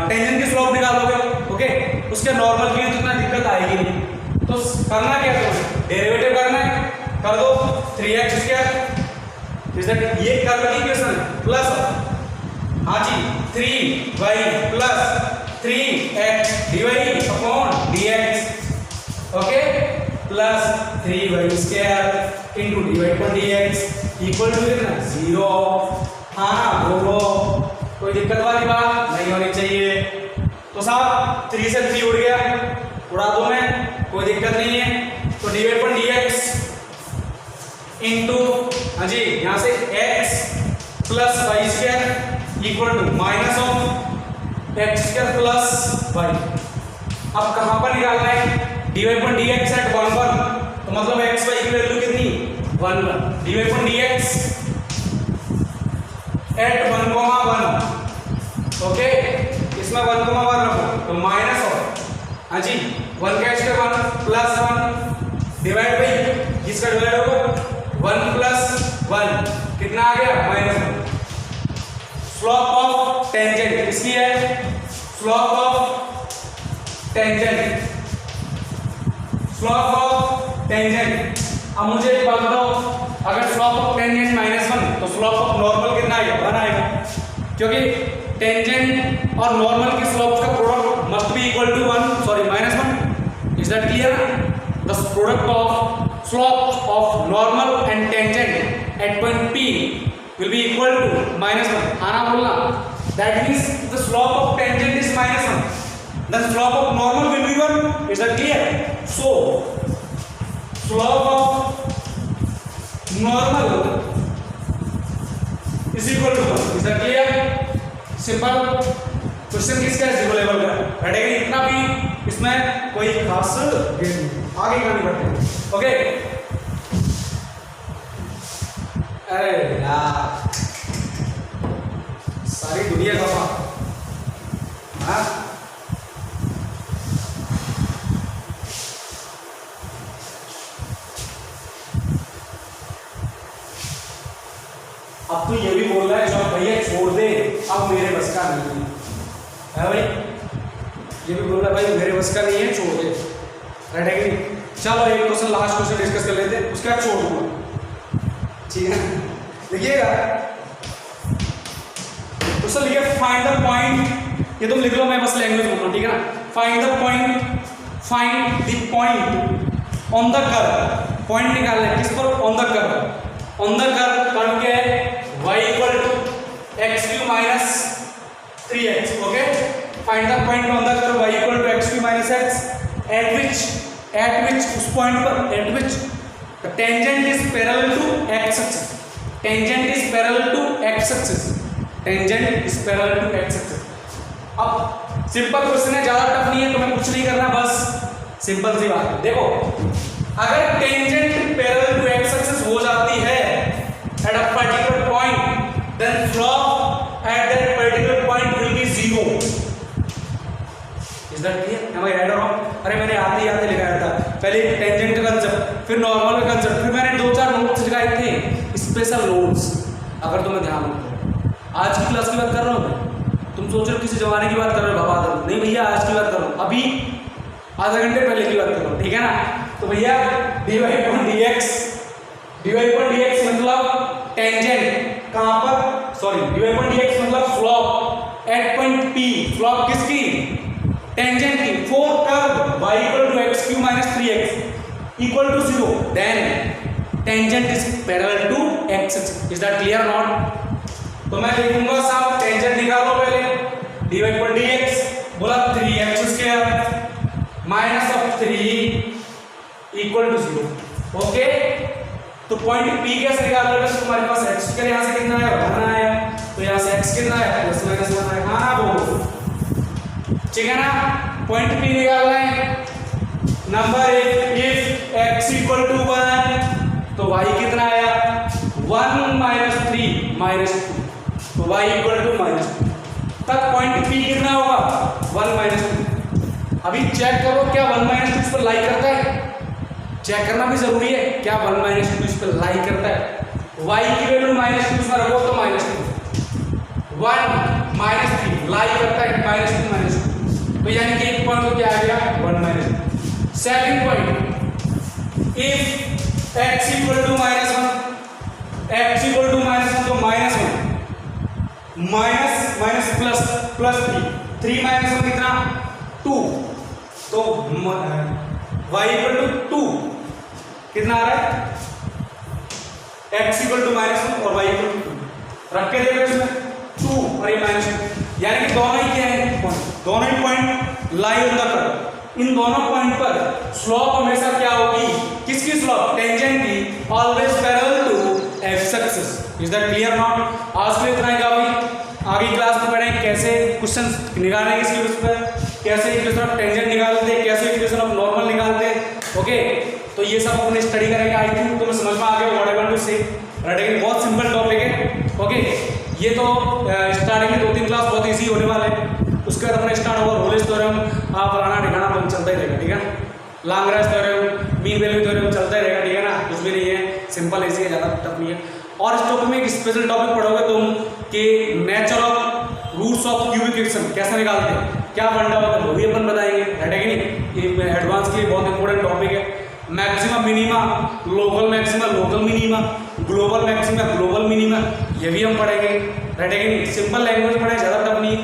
टेंजेंट की स्लोप निकालोगे, ओके, उसके नॉर्मल की तो इतना दिक्कत आएगी नहीं। तो करना क्या है, डेरिवेटिव करना है, कर दो 3x स्क्वायर, इज दैट ये कर्व की इक्वेशन प्लस, हाँ जी, 3y plus 3x dy upon dx, okay, plus 3y square into dy upon dx equal to कितना 0। हाँ बोलो, कोई दिक्कत वाली बात नहीं होनी चाहिए। तो साहब 3 से 3 उड़ गया, उड़ा दो मैं, कोई दिक्कत नहीं है। तो dy अपॉन dx इनटू, हाँ जी, यहाँ से x plus y square equal to minus of x square plus y। अब कहाँ पर निकालना है, dy अपॉन dx एट 1,1, तो मतलब x y की वैल्यू कितनी 1,1, dy upon dx at 1,1, okay, इसमें 1,1 रखो, तो माइनस ऑफ, हाँ जी, 1 का स्क्वायर 1 प्लस 1 डिवाइड बाई इसका डिवाइड होगा 1 प्लस 1 कितना आ गया -1। स्लोप ऑफ टेंजेंट इसकी है, slope of tangent, slope of tangent. अब मुझे एक बात बताओ, अगर स्लोप ऑफ टेंजेंट -1 तो स्लोप ऑफ नॉर्मल कितना आएगा 1 आएगा, क्योंकि टेंजेंट और नॉर्मल की स्लोप का product must be equal to 1, sorry -1। Is that clear? The product of slope of normal and tangent at point P will be equal to -1। आना बोलना, that means the slope of tangent is -1, the slope of normal will be 1। is that clear? So slope of normal is equal to 1। is that clear? Simple question किसका है, जीरो लेवल का, रटेगा इतना भी, इसमें कोई खास आगे का नहीं बढ़ते, ओके। अरे यार सारी दुनिया खफा, हाँ अब तो ये भी बोल रहा है जब भैया छोड़ दे, अब मेरे बस का नहीं है भाई, ये भी बोल रहा है भाई मेरे बस का नहीं है, छोड़ दे, राइट है कि नहीं। चलो एक क्वेश्चन, लास्ट क्वेश्चन डिस्कस कर लेते हैं, उसके बाद छोड़ दूंगा, ठीक है। लिखिएगा क्वेश्चन, लिखिए फाइंड द पॉइंट, ये तुम लिख लो, मैं बस लैंग्वेज बोल रहा हूँ, ठीक है ना। Find the point on the curve, point निकालना है किस पर, on the curve, on the curve क्या है, y equal to x cube minus 3x, okay. Find the point on the curve y equal to x cube minus x at which उस पॉइंट पर, at which the tangent is parallel to x axis, tangent is parallel to x axis, tangent is parallel to x axis। अब सिंपल क्वेश्चन है, ज्यादा टफ नहीं है, तुम्हें कुछ नहीं करना, बस सिंपल सी बात है। देखो अगर tangent parallel to x axis हो जाती है at a particular point, then slope at that particular point will be 0। Is that clear? Am I right और रॉन्ग? अरे मैंने आते लिखाया था, पहले टेंजेंट का कंसेप्ट, फिर नॉर्मल का कंसेप्ट, फिर मैंने 2-4 नोट्स लिखाए थे, स्पेशल नोट्स, अगर तुम्हें ध्यान हो। आज की क्लास की बात कर रहा हूँ, तुम सोच रहे हो किसी जमाने की बात कर रहे हो, बाबा नहीं भैया, आज की बात कर रहा हूँ, अभी आधा घंटे पहले की बात कर रहा हूँ, ठीक है ना। तो भैया dy अपॉन dx मतलब टेंजेंट कहाँ पर, सॉरी dy अपॉन dx मतलब slope at point P, slope किसकी, टेंजेंट की, for curve y equal to x cube minus 3x equal to 0, then tangent is parallel to x axis. Is that clear not? तो मैं लिखूंगा साहब टेंजेंट निकालो पहले, dy इक्वल dx, बोला 3x square minus of 3 equal to 0। Okay, तो पॉइंट P कैसे निकालोगे? तो तुम्हारे पास x स्क्वायर यहाँ से कितना है 1 आया, तो यहाँ से x कितना है प्लस माइनस 1 है। हाँ वो ठीक है ना, पॉइंट P निकालना है। Number if x equal to 1 तो y कितना आया 1 माइनस 3 माइनस 2, तो y इक्वल टू माइनस 2। तब पॉइंट P कितना होगा 1 माइनस 2। अभी चेक करो क्या 1 माइनस 2 इस पर लाई करता है, चेक करना भी जरूरी है क्या 1 माइनस 2 इस पर लाई करता है। y की वैल्यू माइनस 2 में रखो तो माइनस 2, 1 माइनस 3 लाई करता है माइनस 2 माइनस 2, तो यानी कि एक पॉइंट तो क्या आ गया 1 minus 2। Second point if x equal to minus 1, x equal to minus 1 तो minus 1 minus minus plus plus 3 minus 1 कितना 2, तो y इक्वल टू 2 कितना आ रहा है x इक्वल टू माइनस 1 और y इक्वल टू 2 रख के देखो इसमें 2 और ये माइनस 2, यानी कि दोनों ही क्या है दोनों ही point lie on the curve. इन दोनों पॉइंट पर स्लोप हमेशा क्या होगी, किसकी स्लोप टेंजेंट की always parallel to x axis. Is that clear not? आज के इतना ही काफी, आगे क्लास में पढ़ेंगे कैसे क्वेश्चंस निकालेंगे इसकी उस पर, कैसे इक्वेशन ऑफ टेंजेंट निकालते हैं, कैसे इक्वेशन ऑफ नॉर्मल निकालते हैं। ओके, तो ये सब अपने स्टडी करेंगे। आई थिंक तुम्हें समझ में आ गया व्हाट आई वांट टू से, राइट? बहुत सिंपल टॉपिक है। ओके, ये तो स्टार्टिंग में 2-3 क्लास बहुत इजी होने वाले हैं, उसके बाद अपने स्टार्ट होगा रोलेस थ्योरम, फलाना ठिकाना बन चलता ही रहेगा, ठीक है? Lagrange theorem, mean value theorem चलता ही रहेगा, ठीक है ना? कुछ भी नहीं है, सिंपल इजी है, ज़्यादा टफ नहीं है। और इस टॉपिक में एक स्पेशल टॉपिक पढ़ोगे तुम कि nature of roots of cubic equation कैसे निकालते हैं, क्या फंडा होता है वो भी अपन बताएंगे, है कि नहीं? ये एडवांस के लिए बहुत इंपॉर्टेंट टॉपिक है। Maxima minima, local maxima local minima, global maxima global minima, ये भी हम पढ़ेंगे, है कि नहीं? सिंपल लैंग्वेज पढ़े, ज़्यादा टफ नहीं।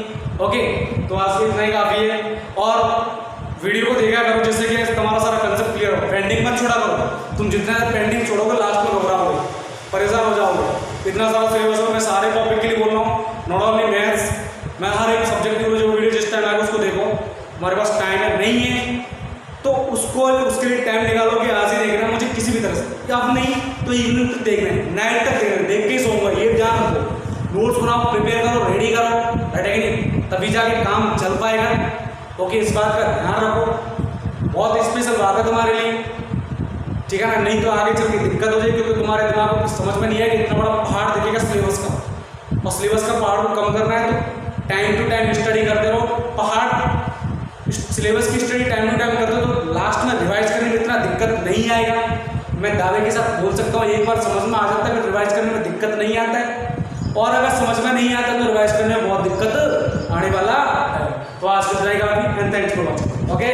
ओके, तो आज के इतना ही काफ़ी है। और वीडियो को देखा करो जिससे कि तुम्हारा सारा कंसेप्ट क्लियर हो, पेंडिंग मत छोड़ा करो। तुम जितना पेंडिंग छोड़ोगे लास्ट में घबराओगे, परेशान हो जाओगे। इतना सारा सिलेबस है, मैं सारे टॉपिक के लिए बोल रहा हूँ, नॉट ओनली मैथ्स। मैं हर एक सब्जेक्ट की जो वीडियो जिस टाइम आएगा उसको देखो। हमारे पास टाइम नहीं है तो उसको उसके लिए टाइम निकालो कि आज ही देखना मुझे किसी भी तरह से, अब नहीं तो इवनिंग तक देखना है, नाइट तक देखना है, देख के ही सोऊंगा, ये ध्यान रखो। नोट्स बनाओ, प्रिपेयर करो, रेडी करो, है कि नहीं? तभी जाके काम चल पाएगा। ओके, इस बात का ध्यान रखो, बहुत स्पेशल बात है तुम्हारे लिए, ठीक है ना? नहीं तो आगे चल के दिक्कत हो जाएगी, क्योंकि तुम्हारे दिमाग को समझ में नहीं आएगा, इतना बड़ा पहाड़ दिखेगा सिलेबस का, और सिलेबस का पहाड़ को कम करना है तो टाइम टू टाइम स्टडी करते रहो। पहाड़ सिलेबस की स्टडी टाइम टू टाइम करते हो तो लास्ट में रिवाइज करने में इतना दिक्कत नहीं आएगा। मैं दावे के साथ बोल सकता हूँ, एक बार समझ में आ जाता है फिर रिवाइज करने में दिक्कत नहीं आता है, और अगर समझ में नहीं आता तो रिवाइज करने में बहुत दिक्कत आने वाला है। तो आज के दिन का भी, and thanks for watching. Okay.